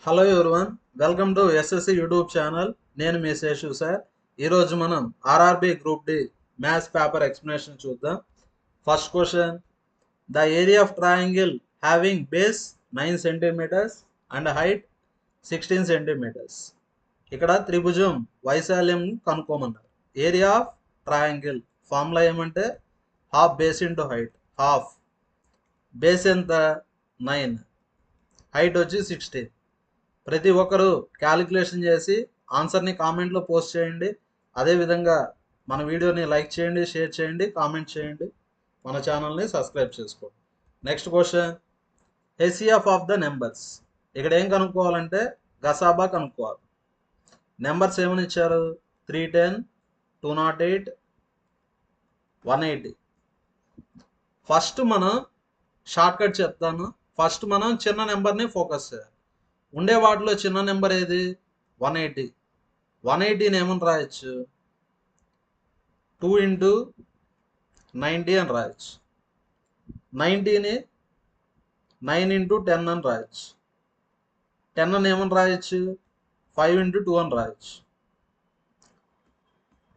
Hello everyone, welcome to SSC YouTube channel. నేను మీ Seshu sir. ఈరోజు మనం RRB group D maths paper explanation చూద్దాం. First question, the area of triangle having base 9 centimetres and height 16 centimetres. ఇక్కడ త్రిభుజం వైశాల్యం కనుక్కోమన్నారు. ఏరియా ఆఫ్ ట్రయాంగిల్ ఫార్ములా ఏమంటే half base into height. Half base ఎంత 9, హైట్ వచ్చి 16. ప్రతి ఒక్కరూ క్యాలిక్యులేషన్ చేసి ఆన్సర్ని కామెంట్లో పోస్ట్ చేయండి. అదేవిధంగా మన వీడియోని లైక్ చేయండి, షేర్ చేయండి, కామెంట్ చేయండి, మన ఛానల్ని సబ్స్క్రైబ్ చేసుకోండి. Next question, HCF of the numbers. ఇక్కడ ఏం కనుక్కోవాలంటే గసాబా కనుక్కోవాలి. నెంబర్స్ ఏమని ఇచ్చారు? 310, 208, 180. ఫస్ట్ మనం షార్ట్ కట్ చెప్తాను. ఫస్ట్ మనం చిన్న నెంబర్ని ఫోకస్ చేయాలి. ఉండే వాటిలో చిన్న నెంబర్ ఏది? 180. 180ని ఏమని రాయొచ్చు? 2 ఇంటూ 90 అని రాయొచ్చు. 90ని 9 ఇంటూ 10 అని రాయొచ్చు. 10 అని ఏమని రాయొచ్చు? 5 ఇంటూ 2 అని రాయొచ్చు.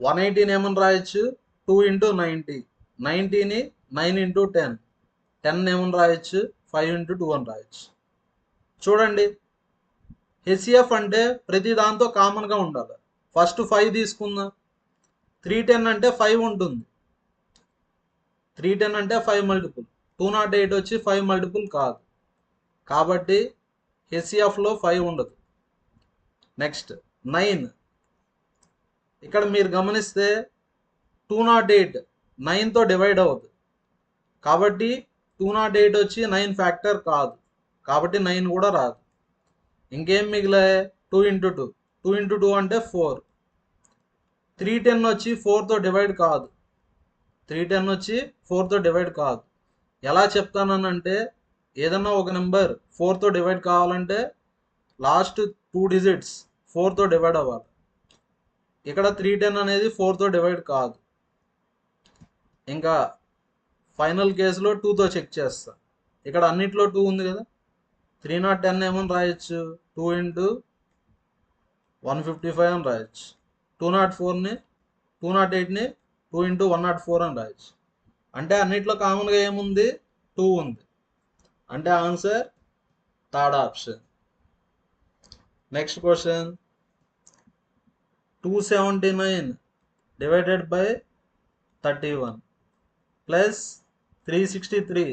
180ని ఏమని రాయొచ్చు? 2 ఇంటూ 90. 90ని 9 ఇంటూ 10. 10 ఏమని రాయొచ్చు? 5 ఇంటూ 2 అని రాయొచ్చు. చూడండి, హెసిఎఫ్ అంటే ప్రతి దాంతో కామన్గా ఉండాలి. ఫస్ట్ 5 తీసుకుందాం. 310 అంటే 5 ఉంటుంది. 310 అంటే 5 మల్టిపుల్. 208 వచ్చి 5 మల్టిపుల్ కాదు, కాబట్టి హెసిఎఫ్లో 5 ఉండదు. నెక్స్ట్ 9. ఇక్కడ మీరు గమనిస్తే 208 9తో డివైడ్ అవుతుంది, కాబట్టి 208 వచ్చి 9 ఫ్యాక్టర్ కాదు, కాబట్టి 9 కూడా రాదు. ఇంకేం మిగిలే? 2 ఇంటూ 2. 2 ఇంటూ 2 అంటే 4. 310 వచ్చి 4తో డివైడ్ కాదు. 310 వచ్చి 4తో డివైడ్ కాదు. ఎలా చెప్తానంటే, ఏదన్నా ఒక నెంబర్ 4తో డివైడ్ కావాలంటే లాస్ట్ 2 డిజిట్స్ 4తో డివైడ్ అవ్వాలి. ఇక్కడ 310 అనేది 4తో డివైడ్ కాదు. ఇంకా ఫైనల్ కేసులో 2తో చెక్ చేస్తా. ఇక్కడ అన్నిట్లో 2 ఉంది కదా. 310 ఏమని రాయొచ్చు? 2 ఇంటూ 155 అని రాయొచ్చు. 208ని 2 ఇంటూ 104 అని రాయొచ్చు. అంటే అన్నిట్లో కామన్గా ఏముంది? 2 ఉంది. అంటే answer third option. Next question, 279 divided by 31 plus 363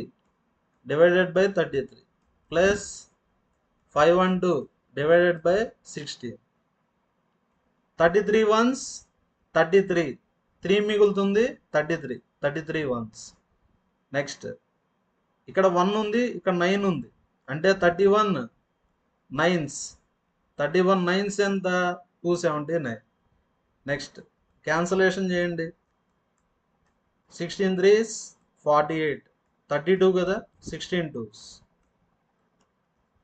divided by 33 plus 512 divided by 16. 33 once 33, 3 మిగులుతుంది 33, 33 వన్స్. నెక్స్ట్ ఇక్కడ 1 ఉంది, ఇక్కడ 9 ఉంది, అంటే 31 నైన్స్. 31 నైన్స్ ఎంత? 279. నెక్స్ట్ క్యాన్సలేషన్ చేయండి. 16 3s 48, 32 కదా, 16 2s.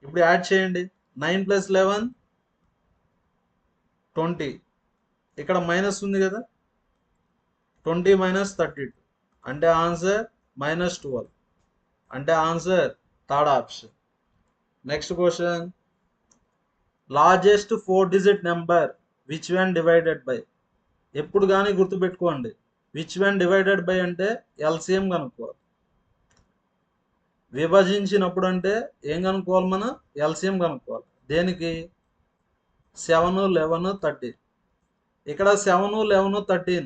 ఇప్పుడు యాడ్ చేయండి. 9 ప్లస్ 11 20. ఇక్కడ మైనస్ ఉంది కదా, 20 మైనస్ 32, అంటే ఆన్సర్ -12. అంటే answer third option. Next question, largest 4 digit number which one divided by. ఎప్పుడు కానీ గుర్తుపెట్టుకోండి, విచ్ వన్ డివైడెడ్ బై అంటే ఎల్సిఎం కనుక్కోవాలి. విభజించినప్పుడు అంటే ఏం కనుక్కోవాలి? మనం ఎల్సిఎం కనుక్కోవాలి. దేనికి? 7, 11, 13. ఇక్కడ 7, 11, 13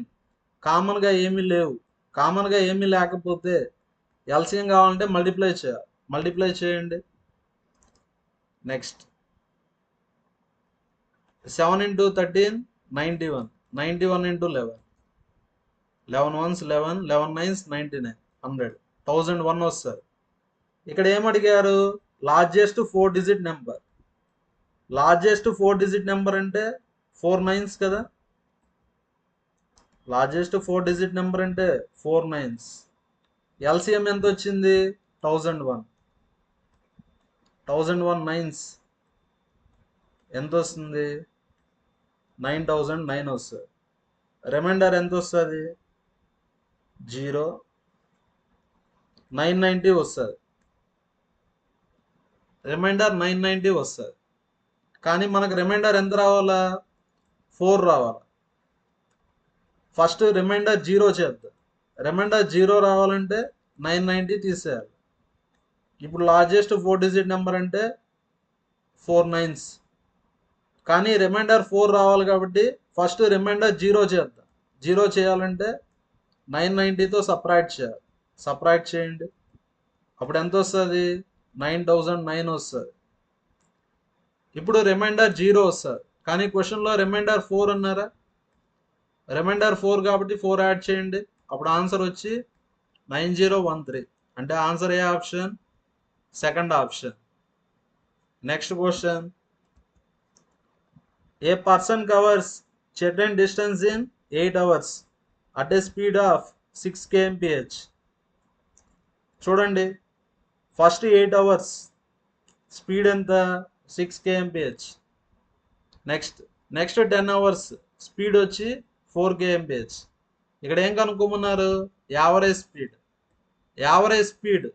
కామన్గా ఏమీ లేవు. కామన్గా ఏమీ లేకపోతే ఎల్సిఎం కావాలంటే మల్టిప్లై చేయాలి. మల్టిప్లై చేయండి. Next 7 into 13 91, 91 into 11, 11 ones 11, 11 nines 99, 100, 1001 వస్తుంది. ఇక్కడ ఏమడిగారు? Largest 4 digit number. Largest 4 digit number అంటే 4 9s కదా. లార్జెస్ట్ 4 డిజిట్ నెంబర్ అంటే 4 9s. ఎల్సిఎం ఎంత వచ్చింది? 1001. 1001 9s ఎంత వస్తుంది? 9009 వస్తుంది. రిమైండర్ ఎంత వస్తుంది? 0. 990 వస్తుంది. రిమైండర్ 990 వస్తుంది. కానీ మనకు రిమైండర్ ఎంత రావాలా? 4 రావాలి. ఫస్ట్ రిమైండర్ 0 చేద్దాం. రిమైండర్ 0 రావాలంటే 990 తీసేయాలి. ఇప్పుడు లార్జెస్ట్ 4 డిజిట్ నెంబర్ అంటే 4 9s. కానీ రిమైండర్ 4 రావాలి కాబట్టి ఫస్ట్ రిమైండర్ 0 చేద్దాం. 0 చేయాలంటే 990తో సపరేట్ చేయాలి. సపరేట్ చేయండి. అప్పుడు ఎంత వస్తుంది? 9009 వస్తుంది. ఇప్పుడు రిమైండర్ 0 వస్తుంది. కానీ క్వశ్చన్లో రిమైండర్ 4 అన్నారా? రిమైండర్ 4 కాబట్టి 4 యాడ్ చేయండి. అప్పుడు ఆన్సర్ వచ్చి 9013. అంటే ఆన్సర్ ఏ option? Second option. Next question. A person covers certain distance in 8 hours at a speed of 6 kmph. చూడండి, ఫస్ట్ 8 అవర్స్ స్పీడ్ ఎంత? 6 kmph. నెక్స్ట్ 10 అవర్స్ స్పీడ్ వచ్చి 4 kmph. ఇక్కడ ఏం కనుక్కోమన్నారు? Average speed. యావరేజ్ స్పీడ్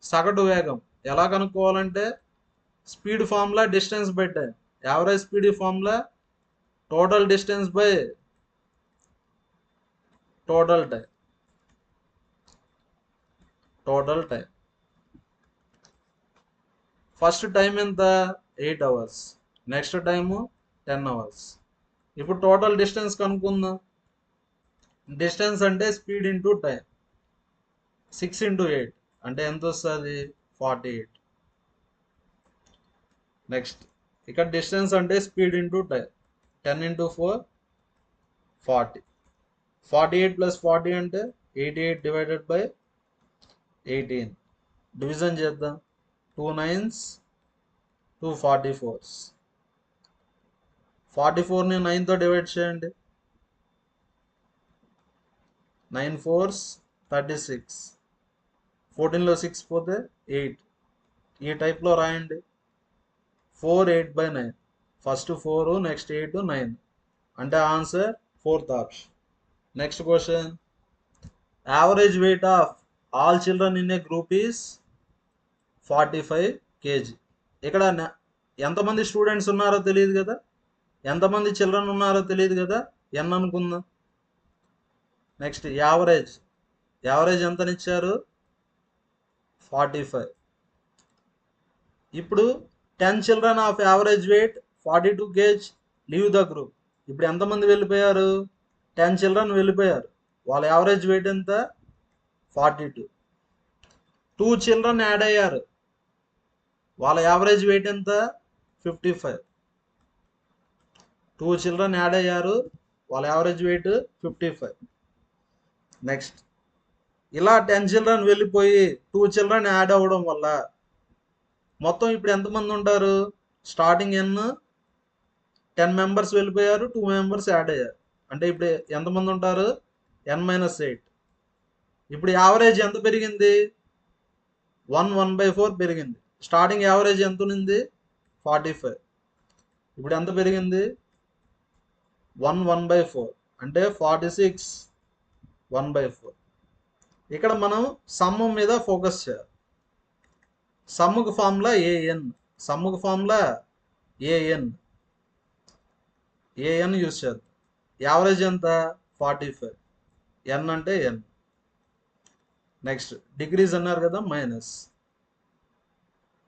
సగటు వేగం ఎలా కనుక్కోవాలంటే speed formula distance by time. Average speed formula total distance by total time. First time ఎంత? 8 అవర్స్. Next time 10 hours. ఇప్పుడు టోటల్ డిస్టెన్స్ కనుక్కుందాం. డిస్టెన్స్ అంటే స్పీడ్ ఇంటూ టైం. 6 ఇంటూ 8 అంటే ఎంత వస్తుంది? 48. నెక్స్ట్ ఇక్కడ డిస్టెన్స్ అంటే speed into time. 10 into 4 40. 48 plus 40 అంటే 88 డివైడెడ్ బై 18. డివిజన్ చేద్దాం. 2 9s 2 44s. 44ని 9తో డివైడ్ చేయండి. 9 4s 36. 14లో 6 పోతే 8. ఈ టైప్లో రాయండి. 4 8/9. ఫస్ట్ 4 నెక్స్ట్ 8 9 అంటే answer fourth option. Next question. Average weight of all children in a group is 45 kg. ఇక్కడ ఎంతమంది స్టూడెంట్స్ ఉన్నారో తెలియదు కదా, ఎంతమంది చిల్డ్రన్ ఉన్నారో తెలియదు కదా, ఎన్ అనుకుందాం. నెక్స్ట్ యావరేజ్ ఎంతనిచ్చారు? 45. ఇప్పుడు 10 children of average weight 42 kg leave the group. ఇప్పుడు ఎంతమంది వెళ్ళిపోయారు? 10 చిల్డ్రన్ వెళ్ళిపోయారు. వాళ్ళ యావరేజ్ వెయిట్ ఎంత? 42. 2 చిల్డ్రన్ యాడ్ అయ్యారు. వాళ్ళ యావరేజ్ వెయిట్ ఎంత? 55. 2 చిల్డ్రన్ యాడ్ అయ్యారు. వాళ్ళ యావరేజ్ వెయిట్ 55. నెక్స్ట్ ఇలా 10 చిల్డ్రన్ వెళ్ళిపోయి 2 చిల్డ్రన్ యాడ్ అవ్వడం వల్ల మొత్తం ఇప్పుడు ఎంతమంది ఉంటారు? స్టార్టింగ్ ఎన్ 10 మెంబర్స్ వెళ్ళిపోయారు, 2 మెంబర్స్ యాడ్ అయ్యారు. అంటే ఇప్పుడు ఎంతమంది ఉంటారు? n-8. ఇప్పుడు యావరేజ్ ఎంత పెరిగింది? 1/4 పెరిగింది. స్టార్టింగ్ యావరేజ్ ఎంత ఉంది? 45. ఇప్పుడు ఎంత పెరిగింది? 1/4 అంటే 46 1/4. ఇక్కడ మనం సమ్ మీద ఫోకస్ చేయాలి. సమ్ముకు ఫార్ములా ఏఎన్ యూజ్ చేద్దాం. యావరేజ్ ఎంత? 45. ఎన్ అంటే ఎన్. నెక్స్ట్ డిగ్రీస్ అన్నారు కదా, మైనస్.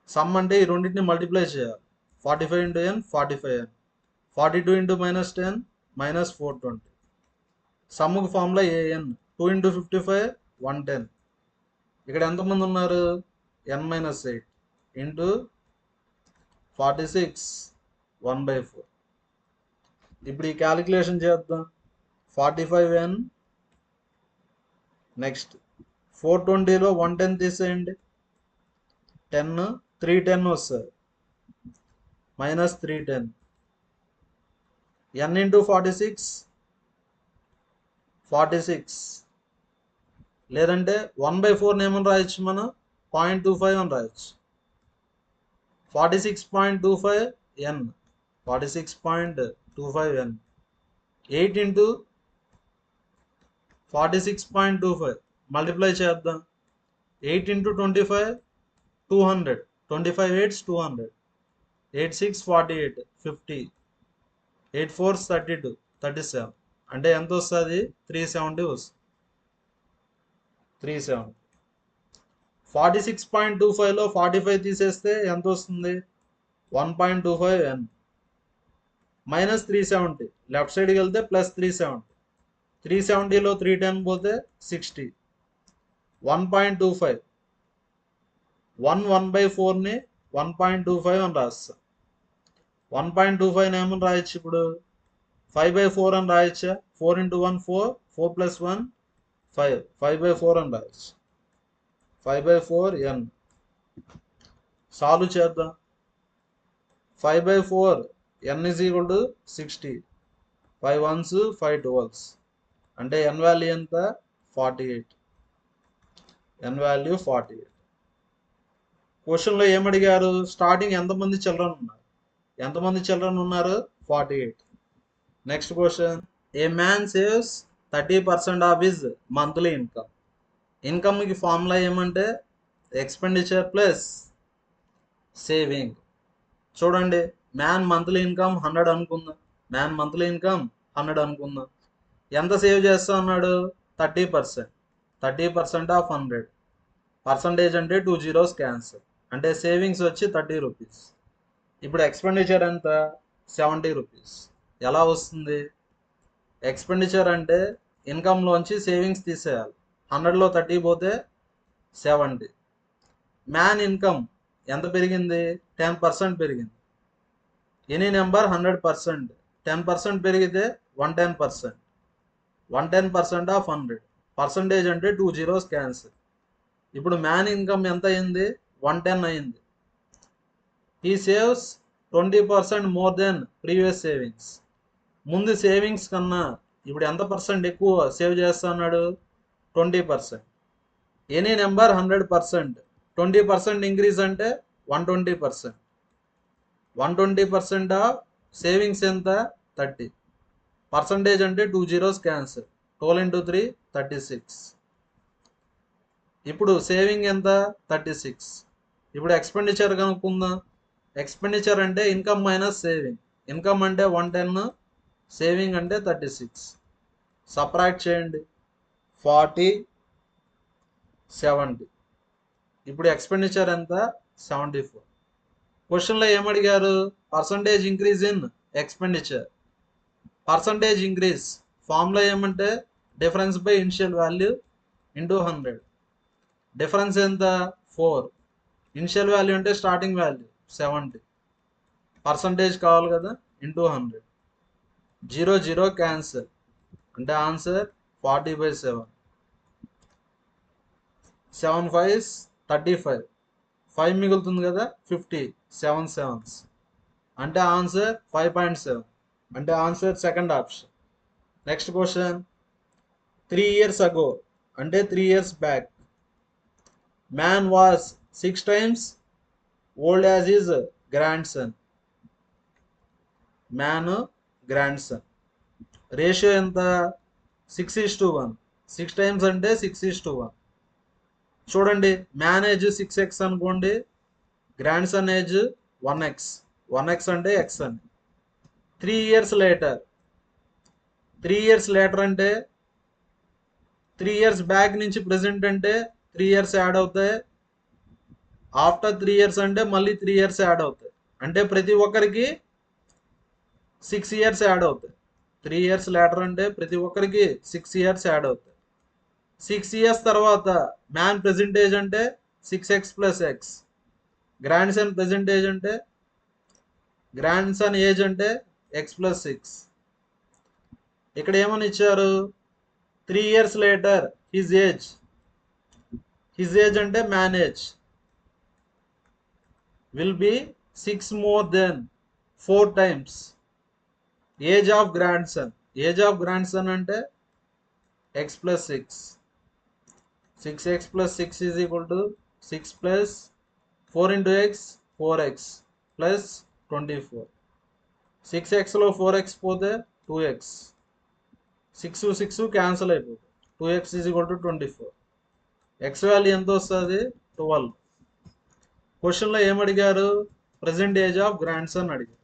సమ్ అంటే ఈ రెండింటిని మల్టిప్లై చేయాలి. 45 ఇంటూ ఎన్ 45n. 42 ఇంటూ -10 -420. సమ్ముకు ఫార్ములా ఏఎన్. 2 ఇంటూ 55 110. ఇక్కడ ఎంతమంది ఉన్నారు? n-8 into 46 1/4. ఇప్పుడు ఈ క్యాలిక్యులేషన్ చేద్దాం. 45n నెక్స్ట్ 420లో 110 తీసేయండి. 10 310 వస్తుంది. -310. n into 46 46. లేదంటే 1/4 ఏమని రాయొచ్చు మనం? 0.25 అని రాయొచ్చు. 46.25 n. 46.25 n. 8 ఇంటూ 46.25 మల్టిప్లై చేద్దాం. 8 ఇంటూ 25 200. 25 8s 200. 8 6 48 50, 8 4 32 37, అంటే ఎంత వస్తుంది? 370 వస్తుంది. 370. 46.25లో 45 తీసేస్తే ఎంత వస్తుంది? 1.25n మైనస్ 370, లెఫ్ట్ సైడ్కి వెళ్తే ప్లస్ 370, 370లో 310 పోతే 60, 1.25, 1/4ని 1.25 అని రాస్తా. 1.25 ఏమని రాయొచ్చు ఇప్పుడు? 5/4 అని రాయొచ్చా? 4 × 1 4, 4 + 1 5, 5/4 అని రాయొచ్చు. 5/4n సాల్వ్ చేద్దాం. 5/4 n = 60, 5 1s 5 12s, అంటే n వాల్యూ ఎంత? 48. n value 48. క్వశ్చన్లో ఏమడిగారు? స్టార్టింగ్ ఎంతమంది చిల్డ్రన్ ఉన్నారు? 48. Next question, a man saves 30% of his monthly income. ఇన్కమ్కి ఫార్ములా ఏమంటే ఎక్స్పెండిచర్ ప్లస్ సేవింగ్. చూడండి, మ్యాన్ మంత్లీ ఇన్కమ్ 100 అనుకుందాం. ఎంత సేవ్ చేస్తా అన్నాడు? 30%. 30% ఆఫ్ 100. పర్సంటేజ్ అంటే 2 zeros క్యాన్సల్, అంటే సేవింగ్స్ వచ్చి 30 రూపీస్. ఇప్పుడు ఎక్స్పెండిచర్ ఎంత? 70 రూపీస్. ఎలా వస్తుంది? ఎక్స్పెండిచర్ అంటే ఇన్కమ్లోంచి సేవింగ్స్ తీసేయాలి. 100లో 30 పోతే 70. మ్యాన్ ఇన్కమ్ ఎంత పెరిగింది? 10% పెరిగింది. ఎనీ నెంబర్ 100%, 10% పెరిగితే 110%. 110% ఆఫ్ 100. పర్సంటేజ్ అంటే 2 zeros క్యాన్సల్. ఇప్పుడు మ్యాన్ ఇన్కమ్ ఎంత అయింది? 110 అయింది. He saves 20% more than previous savings. ముందు సేవింగ్స్ కన్నా ఇప్పుడు ఎంత పర్సెంట్ ఎక్కువ సేవ్ చేస్తున్నాడు? 20%. ఎనీ నెంబర్ 100%, 20% ఇంక్రీజ్ అంటే 120%. 120% ఆఫ్ సేవింగ్స్ ఎంత? 30. పర్సంటేజ్ అంటే 2 zeros క్యాన్సల్. 12 × 3 36. ఇప్పుడు సేవింగ్ ఎంత? 36. ఇప్పుడు ఎక్స్పెండిచర్ కనుక్కుందాం. ఎక్స్పెండిచర్ అంటే ఇన్కమ్ మైనస్ సేవింగ్. ఇన్కమ్ అంటే 110, సేవింగ్ అంటే 36. సబ్ట్రాక్ట్ చేయండి. 40 70. ఇప్పుడు ఎక్స్పెండిచర్ ఎంత? 74. క్వశ్చన్లో ఏమడిగారు? Percentage increase in expenditure. Percentage increase formula ఏమంటే difference by initial value into 100. Difference ఎంత? 4. ఇనిషియల్ వాల్యూ అంటే స్టార్టింగ్ వాల్యూ 70. పర్సంటేజ్ కావాలి కదా, ఇంటూ 100. 0 0 క్యాన్సల్, అంటే ఆన్సర్ 40/7. 7 5s 35. 5 మిగులుతుంది కదా, 50. 7 7s, అంటే ఆన్సర్ 5.7, అంటే answer second option. Next question, 3 years ago, అంటే 3 years back, man was 6 times old as his grand son. Man grand son ratio ఎంత? 6:1. 6 times అంటే 6:1. చూడండి, మ్యాన్ ఏజ్ 6x అనుకోండి, grand son age 1x. 1x అంటే x అని. 3 years later. 3 years later అంటే 3 years back నుంచి present అంటే 3 years add అవుతాయి. ఆఫ్టర్ 3 years అంటే మళ్ళీ 3 years యాడ్ అవుతాయి. అంటే ప్రతి ఒక్కరికి 6 years యాడ్ అవుతాయి. 3 years later అంటే ప్రతి ఒక్కరికి 6 years యాడ్ అవుతాయి. 6 years తర్వాత మ్యాన్ ప్రెసెంట్ ఏజ్ అంటే 6x + x. Grand son present age అంటే గ్రాండ్ సన్ ఏజ్ అంటే x + 6. ఇక్కడ ఏమని ఇచ్చారు? 3 years later his age. His age అంటే man age will be 6 more than 4 times age of grandson. Age of grandson అంటే x + 6. 6x + 6 is equal to 6 plus 4 into x 4x plus 24. 6xలో 4x పోతే 2x. 6 6 cancel అయిపోతుంది. 2x is equal to 24. x వాల్యూ ఎంత వస్తుంది? 12. క్వశ్చన్లో ఏమడిగారు? Present age of grandson అడిగారు.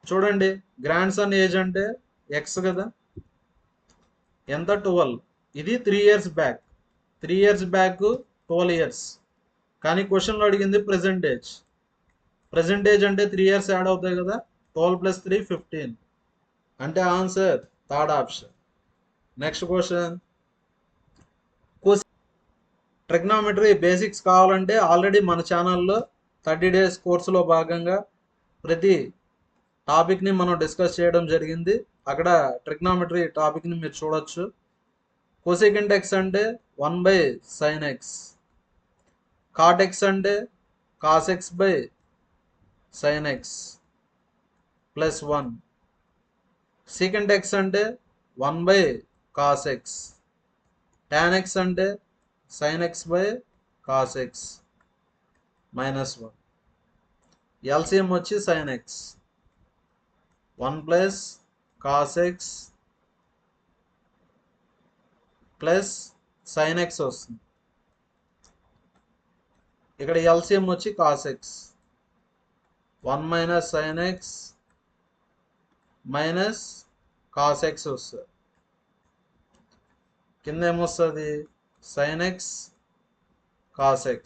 చూడండి, గ్రాండ్ సన్ ఏజ్ అంటే ఎక్స్ కదా, ఎంత 12. ఇది 3 years back, 3 years back 12 years. కానీ క్వశ్చన్లో అడిగింది ప్రెసెంట్ ఏజ్. ప్రెసెంట్ ఏజ్ అంటే 3 years యాడ్ అవుతాయి కదా, 12 + 3 15. అంటే answer third option. Next question, trigonometry basics కావాలంటే ఆల్రెడీ మన ఛానల్లో 30 days కోర్సులో భాగంగా ప్రతి టాపిక్ని మనం డిస్కస్ చేయడం జరిగింది. అక్కడ ట్రిగ్నామెట్రీ టాపిక్ని మీరు చూడొచ్చు. కోసెకంట్ ఎక్స్ అంటే 1/sin x, కాట్ ఎక్స్ అంటే cos x/sin x +1, secant X అంటే 1/cos x, tan x అంటే sin x/cos x -1. ఎల్సిఎం వచ్చి sin x, 1 + cos x + sin x వస్తుంది. ఇక్కడ ఎల్సిఎం వచ్చి cos x, 1 - sin x -cos x వస్తుంది. కింద ఏమొస్తుంది, sin x cos x.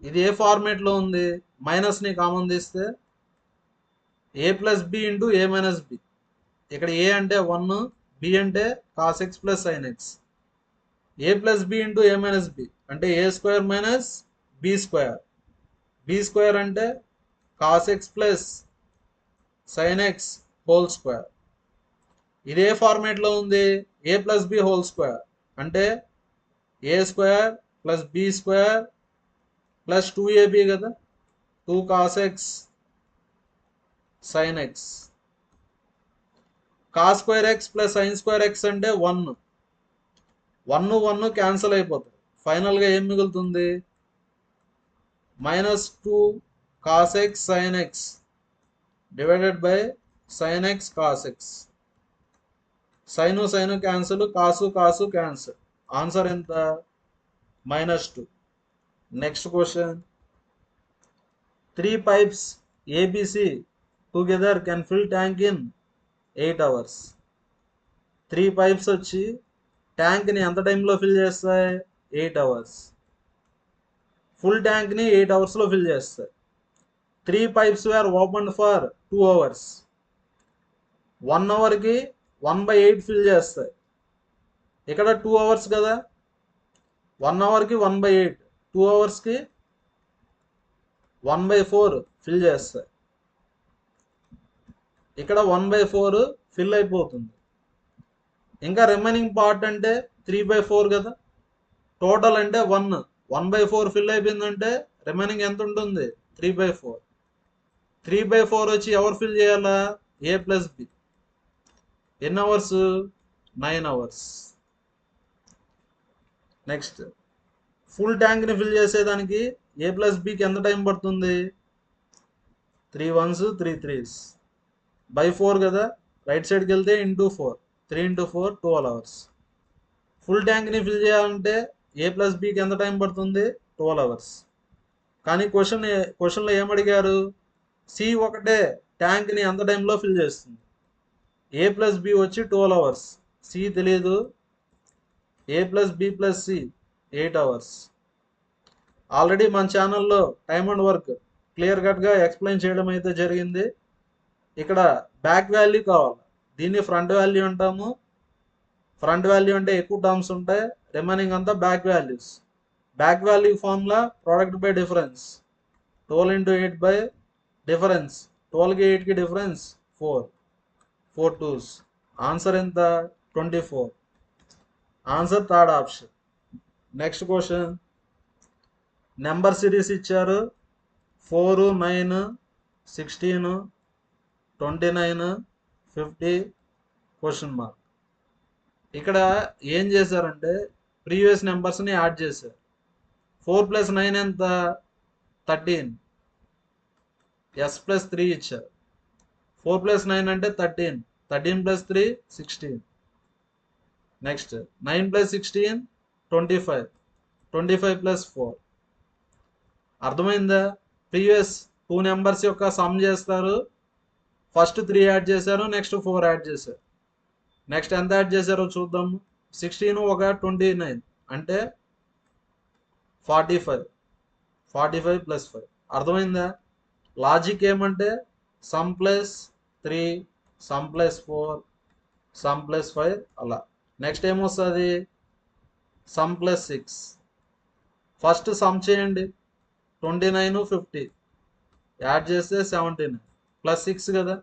ఇది ఏ ఫార్మేట్లో ఉంది, మైనస్ని కామన్ తీస్తే a + b × a - b. ఇక్కడ a అంటే 1, b అంటే cos x + sin x. a + b × a - b అంటే a² - b². b² అంటే cos x + sin x (2). ఇదే ఫార్మేట్లో ఉంది, a + b (2) అంటే a² + b² + 2ab కదా, 2 cos x sin x. cos² x + sin² x అంటే 1, 1 క్యాన్సిల్ అయిపోతుంది. ఫైనల్గా ఏం మిగులుతుంది, -2 cos x sin x /sin x cos x. Sine cancel, cos cancel. Answer ఎంత, -2. Next question, 3 pipes ABC together can fill tank in 8 hours. 3 pipes వచ్చి ట్యాంక్ని ఎంత టైంలో fill చేస్తాయి, 8 hours. ఫుల్ ట్యాంక్ని 8 hours ఫిల్ చేస్తాయి. 3 pipes were opened for 2 hours. 1 hourకి 1/8 fill చేస్తాయి. ఇక్కడ 2 hours కదా, 1 hourకి 1/8, 2 hoursకి 1/4 fill చేస్తాయి. ఇక్కడ 1/4 ఫిల్ అయిపోతుంది. ఇంకా రిమైనింగ్ పార్ట్ అంటే 3/4 కదా, టోటల్ అంటే 1/4 ఫిల్ అయిపోయిందంటే రిమైనింగ్ ఎంత ఉంటుంది, 3/4. 3/4 వచ్చి ఎవరు ఫిల్ చేయాలా, a + b. ఎన్ని అవర్స్, 9 hours. నెక్స్ట్, ఫుల్ ట్యాంక్ని ఫిల్ చేసేదానికి a + bకి ఎంత టైం పడుతుంది, 3 1s 3 3s /4 కదా, రైట్ సైడ్కి వెళ్తే × 4, 3 × 4 12 hours. ఫుల్ ట్యాంక్ని ఫిల్ చేయాలంటే a + bకి ఎంత టైం పడుతుంది, 12 hours. కానీ క్వశ్చన్లో ఏమడిగారు, సి ఒకటే ట్యాంక్ని ఎంత టైంలో ఫిల్ చేస్తుంది. a + b వచ్చి 12 hours, సి తెలియదు, a + b + c 8 hours. Already మన ఛానల్లో టైమ్ అండ్ వర్క్ క్లియర్ కట్గా ఎక్స్ప్లెయిన్ చేయడం అయితే జరిగింది. ఇక్కడ బ్యాక్ వాల్యూ కావాలి, దీన్ని ఫ్రంట్ వాల్యూ అంటాము. ఫ్రంట్ వాల్యూ అంటే ఎక్కువ టర్మ్స్ ఉంటాయి, రిమైనింగ్ అంతా back values. Back value formula product by difference, 12 × 8 by difference. 12కి 8కి డిఫరెన్స్ 4, 4 2s. ఆన్సర్ ఎంత, 24. Answer third option. Next question, number series ఇచ్చారు, 4 9 16 29 50 క్వశ్చన్ మార్క్. ఇక్కడ ఏం చేశారంటే ప్రీవియస్ నెంబర్స్ని యాడ్ చేశారు. 4 + 9 ఎంత, 13. s + 3 ఇచ్చారు. 4 + 9 అంటే 13, 13 + 3 16. నెక్స్ట్ 9 + 16 25, 25 + 4. అర్థమైందా, ప్రీవియస్ 2 నెంబర్స్ యొక్క సమ్ చేస్తారు. ఫస్ట్ 3 యాడ్ చేశారు, నెక్స్ట్ 4 యాడ్ చేశారు. నెక్స్ట్ ఎంత యాడ్ చేశారో చూద్దాం. 16 ఒక 29 అంటే 45. 45 ప్లస్ 5. అర్థమైందా? లాజిక్ ఏమంటే sum plus 3, sum plus 4, sum plus 5 అలా. నెక్స్ట్ ఏమొస్తుంది? Sum plus 6. ఫస్ట్ సమ్ చేయండి. 29, 50 యాడ్ చేస్తే 79 ప్లస్ 6 కదా.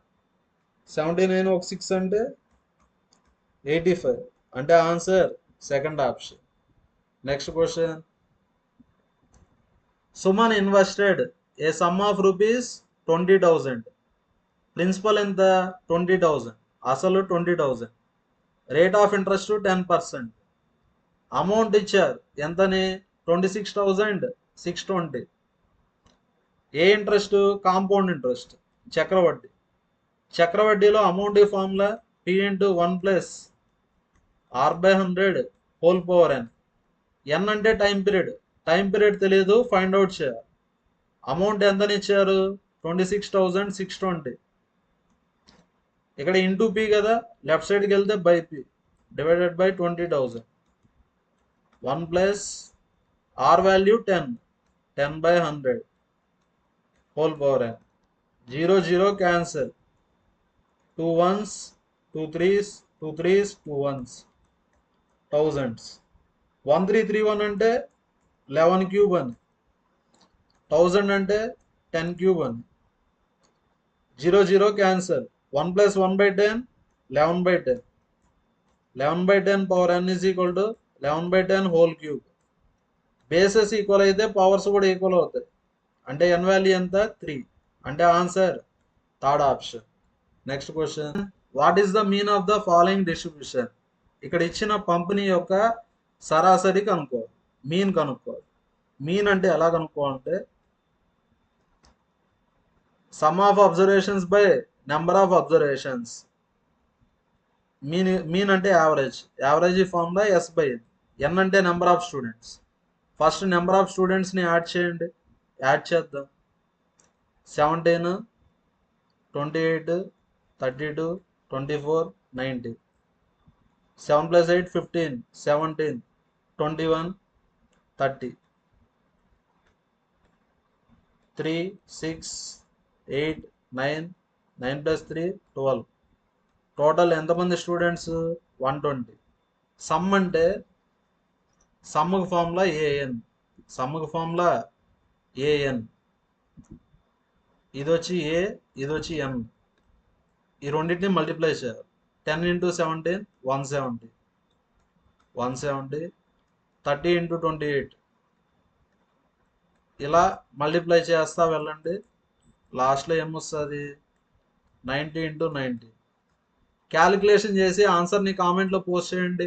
79 ఒక 6 అంటే 85. అంటే answer second option. Next question. Suman invested a sum of rupees 20,000. Principal ఎంత? 20,000. అసలు 20,000. Rate of interest 10%. అమౌంట్ ఇచ్చారు ఎంతని? 26,620. ఏ ఇంట్రెస్ట్? కాంపౌండ్ ఇంట్రెస్ట్, చక్రవడ్డీ. చక్రవడ్డీలో amount formula P × 1 plus R/100 whole power n. N అంటే టైం పీరియడ్. టైం పీరియడ్ తెలియదు, find out చేయాలి. అమౌంట్ ఎంతని ఇచ్చారు? 26,620. ఇక్కడ ఇంటూ పి కదా, లెఫ్ట్ సైడ్కి వెళ్తే by P divided by 20,000. 1 plus R value 10, 10/100 whole power n. 0 0 cancel. 2 1s, 2 3s, 2 3s, 2 1s. Thousands. 1331 అంటే 11 క్యూబ్ అని. 1000 అంటే 10 క్యూబ్ అని. 0 0 cancel. 1 plus 1/10, 11/10. 11/10 power n is equal to 11/10 whole cube. Bases equal అయితే powers కూడా equal అవుతాయి. అంటే n value ఎంత? 3. అంటే answer third option. Next question. What is the mean of the following distribution? ఇక్కడ ఇచ్చిన పంపిణీ యొక్క సరాసరి కనుక్కోవాలి, మీన్ కనుక్కోవాలి. మీన్ అంటే ఎలా కనుక్కోవాలంటే sum of observations by number of observations. Mean అంటే average. Average formula S/N. N అంటే number of students. First number of స్టూడెంట్స్ని యాడ్ చేయండి. యాడ్ చేద్దాం. 17, 28, 32, 24, 90. 7 + 8 15, 17, 21, 30. 3 6 8 9, 9 + 3 12. టోటల్ ఎంతమంది స్టూడెంట్స్? 120. సమ్ అంటే సమ్ముకు ఫార్ములా ఏఎన్. సమ్ముకు ఫార్ములా ఏఎన్. ఇది వచ్చి ఏ, ఇది వచ్చి ఎన్. ఈ రెండింటిని మల్టిప్లై చేయాలి. 10 × 17 170. 170. 30 × 28. ఇలా మల్టిప్లై చేస్తా వెళ్ళండి. లాస్ట్లో ఏమొస్తుంది? 90 × 90. క్యాలిక్యులేషన్ చేసి ఆన్సర్ని కామెంట్లో పోస్ట్ చేయండి.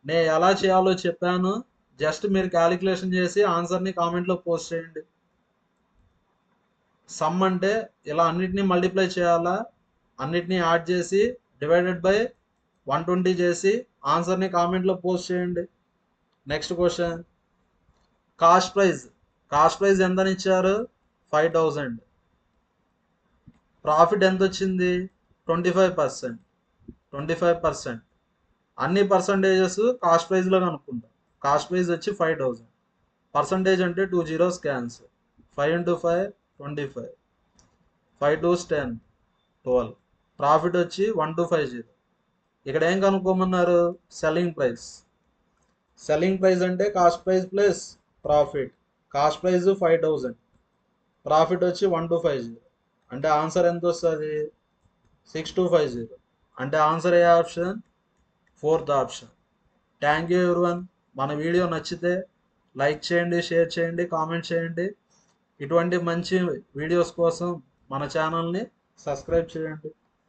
నేను ఎలా చేయాలో చెప్పాను, జస్ట్ మీరు క్యాలిక్యులేషన్ చేసి ఆన్సర్ని కామెంట్లో పోస్ట్ చేయండి. సమ్ అంటే ఇలా అన్నిటినీ మల్టిప్లై చేయాలా, అన్నిటినీ యాడ్ చేసి డివైడెడ్ బై 120 చేసి ఆన్సర్ని కామెంట్లో పోస్ట్ చేయండి. Next question. Cost price. Cost price ఎంతని ఇచ్చారు? 5,000. ప్రాఫిట్ ఎంత వచ్చింది? 25%. 25%. అన్ని పర్సంటేజెస్ కాస్ట్ ప్రైస్లో కనుక్కుంటాం. కాస్ట్ ప్రైస్ వచ్చి 5,000. పర్సంటేజ్ అంటే 2 zeros క్యాన్సల్. 5 × 5 25. 5 2s 10, 12. ప్రాఫిట్ వచ్చి 1250. ఇక్కడ ఏం కనుక్కోమన్నారు? Selling price. సెల్లింగ్ ప్రైస్ అంటే cost price plus profit. Cost price 5,000, profit వచ్చి 1250. అంటే ఆన్సర్ ఎంత వస్తుంది? 6250. అంటే ఆన్సర్ ఏ option? Fourth option. Thank you everyone. మన వీడియో నచ్చితే లైక్ చేయండి, షేర్ చేయండి, కామెంట్ చేయండి. ఇటువంటి మంచి వీడియోస్ కోసం మన ఛానల్ని సబ్స్క్రైబ్ చేయండి.